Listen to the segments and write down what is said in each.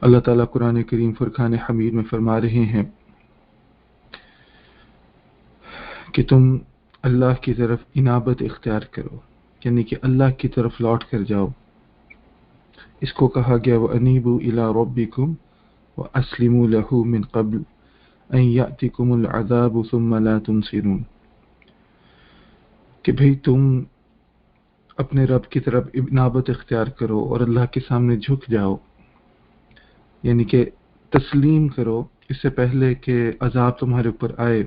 اللہ تعالیٰ قرآن کریم فرقان حمید میں فرما رہے ہیں کہ تم اللہ کی طرف انابت اختیار کرو، یعنی کہ اللہ کی طرف لوٹ کر جاؤ۔ اس کو کہا گیا وَأَنِيبُوا إِلَىٰ رَبِّكُمْ وَأَسْلِمُوا لَهُ مِن قَبْلِ أَن يَأْتِكُمُ الْعَذَابُ ثُمَّ لَا تُنصِرُونَ، کہ بھئی تم اپنے رب کی طرف انابت اختیار کرو اور اللہ کے سامنے جھک جاؤ، یعنی کہ تسلیم کرو اس سے پہلے کہ عذاب تمہارے اوپر آئے،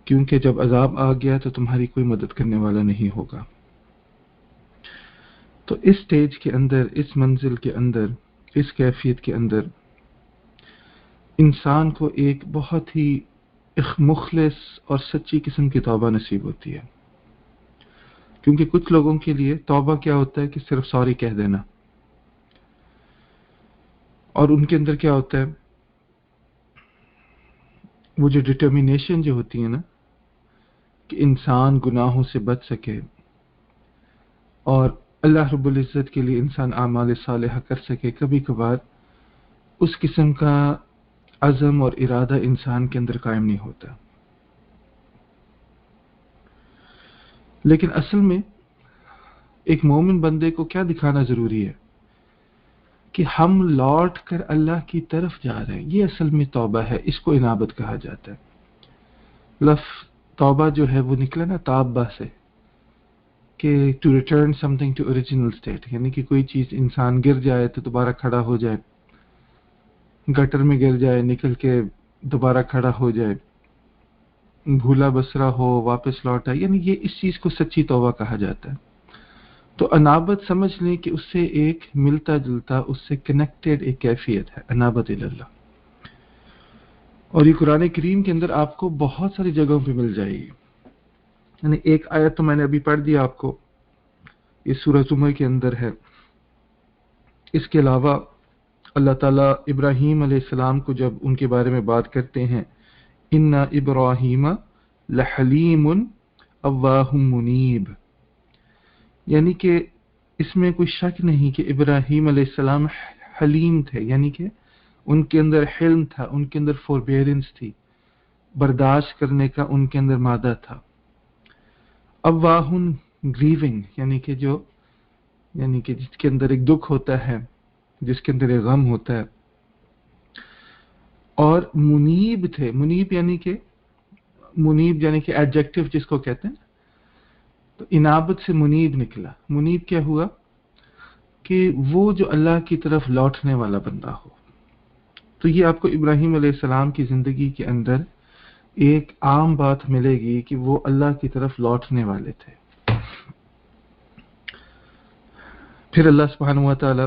کیونکہ جب عذاب آ گیا تو تمہاری کوئی مدد کرنے والا نہیں ہوگا۔ تو اس سٹیج کے اندر، اس منزل کے اندر، اس کیفیت کے اندر انسان کو ایک بہت ہی مخلص اور سچی قسم کی توبہ نصیب ہوتی ہے، کیونکہ کچھ لوگوں کے لیے توبہ کیا ہوتا ہے کہ صرف سوری کہہ دینا، اور ان کے اندر کیا ہوتا ہے وہ جو ڈٹرمینیشن جو ہوتی ہے نا کہ انسان گناہوں سے بچ سکے اور اللہ رب العزت کے لیے انسان اعمال صالحہ کر سکے، کبھی کبھار اس قسم کا عزم اور ارادہ انسان کے اندر قائم نہیں ہوتا۔ لیکن اصل میں ایک مومن بندے کو کیا دکھانا ضروری ہے کہ ہم لوٹ کر اللہ کی طرف جا رہے ہیں، یہ اصل میں توبہ ہے، اس کو انابت کہا جاتا ہے۔ لفظ توبہ جو ہے وہ نکلا نا تابہ سے، کہ to return something to original state, یعنی کہ کوئی چیز انسان گر جائے تو دوبارہ کھڑا ہو جائے، گٹر میں گر جائے نکل کے دوبارہ کھڑا ہو جائے، بھولا بسرا ہو واپس لوٹ آئے، یعنی یہ اس چیز کو سچی توبہ کہا جاتا ہے۔ تو انابت سمجھ لیں کہ اس سے ایک ملتا جلتا، اس سے کنیکٹڈ ایک کیفیت ہے انابت اللہ، اور یہ قرآن کریم کے اندر آپ کو بہت ساری جگہوں پہ مل جائے گی۔ یعنی ایک آیت تو میں نے ابھی پڑھ دیا آپ کو، یہ سورہ زمر کے اندر ہے۔ اس کے علاوہ اللہ تعالیٰ ابراہیم علیہ السلام کو جب ان کے بارے میں بات کرتے ہیں، اِنَّ إِبْرَاهِيمَ لَحَلِيمٌ أَوَّاهٌ مُنِيبٌ، یعنی کہ اس میں کوئی شک نہیں کہ ابراہیم علیہ السلام حلیم تھے، یعنی کہ ان کے اندر حلم تھا، ان کے اندر فوربیرنس تھی، برداشت کرنے کا ان کے اندر مادہ تھا۔ اواہن گریونگ، یعنی کہ جس کے اندر ایک دکھ ہوتا ہے، جس کے اندر ایک غم ہوتا ہے، اور منیب تھے۔ منیب یعنی کہ ایڈجیکٹو جس کو کہتے ہیں، تو انابت سے منیب نکلا۔ منیب کیا ہوا کہ وہ جو اللہ کی طرف لوٹنے والا بندہ ہو۔ تو یہ آپ کو ابراہیم علیہ السلام کی زندگی کے اندر ایک عام بات ملے گی کہ وہ اللہ کی طرف لوٹنے والے تھے۔ پھر اللہ سبحانہ و تعالی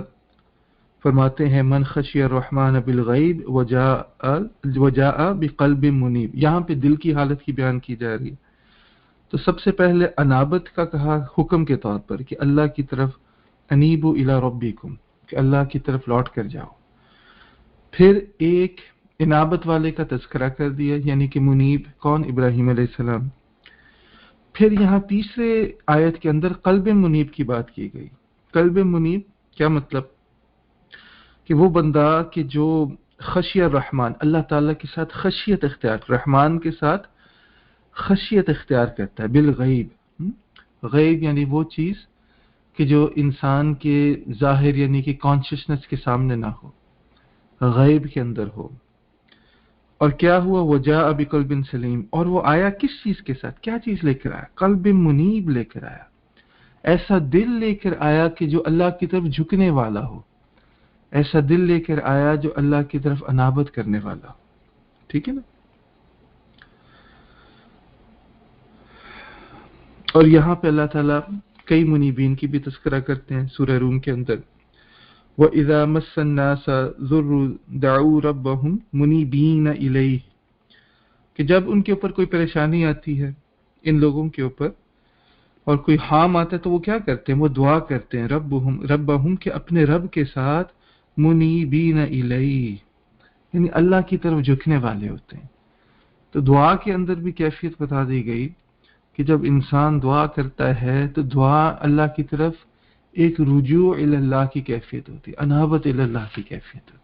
فرماتے ہیں من خشی الرحمن بالغیب وجاء بقلب منیب، یہاں پہ دل کی حالت کی بیان کی جا رہی ہے۔ تو سب سے پہلے انابت کا کہا حکم کے طور پر کہ اللہ کی طرف انیبوا الی ربکم، کہ اللہ کی طرف لوٹ کر جاؤ۔ پھر ایک انابت والے کا تذکرہ کر دیا، یعنی کہ منیب کون؟ ابراہیم علیہ السلام۔ پھر یہاں تیسرے آیت کے اندر قلب منیب کی بات کی گئی۔ قلب منیب کیا مطلب؟ کہ وہ بندہ کہ جو خشیہ الرحمن، اللہ تعالیٰ کے ساتھ خشیت اختیار، رحمان کے ساتھ خشیت اختیار کرتا ہے بالغیب۔ غیب یعنی وہ چیز کہ جو انسان کے ظاہر یعنی کہ کانشسنس کے سامنے نہ ہو، غیب کے اندر ہو۔ اور کیا ہوا؟ وجاء بقلب سلیم، اور وہ آیا کس چیز کے ساتھ؟ کیا چیز لے کر آیا؟ قلب منیب لے کر آیا، ایسا دل لے کر آیا کہ جو اللہ کی طرف جھکنے والا ہو، ایسا دل لے کر آیا جو اللہ کی طرف انابت کرنے والا ہو۔ ٹھیک ہے نا؟ اور یہاں پہ اللہ تعالیٰ کئی منیبین کی بھی تذکرہ کرتے ہیں سورہ روم کے اندر، وَإِذَا مَسَّ النَّاسَ ضُرٌّ دَعُوا رَبَّهُمْ مُنِيبِينَ إِلَيْهِ، کہ جب ان کے اوپر کوئی پریشانی آتی ہے، ان لوگوں کے اوپر، اور کوئی حام آتا ہے تو وہ کیا کرتے ہیں؟ وہ دعا کرتے ہیں ربہم کہ اپنے رب کے ساتھ منیبین الیہ، یعنی اللہ کی طرف جھکنے والے ہوتے ہیں۔ تو دعا کے اندر بھی کیفیت بتا دی گئی کہ جب انسان دعا کرتا ہے تو دعا اللہ کی طرف ایک رجوع الی اللہ کی کیفیت ہوتی ہے، انابت الی اللہ کی کیفیت ہوتی ہے۔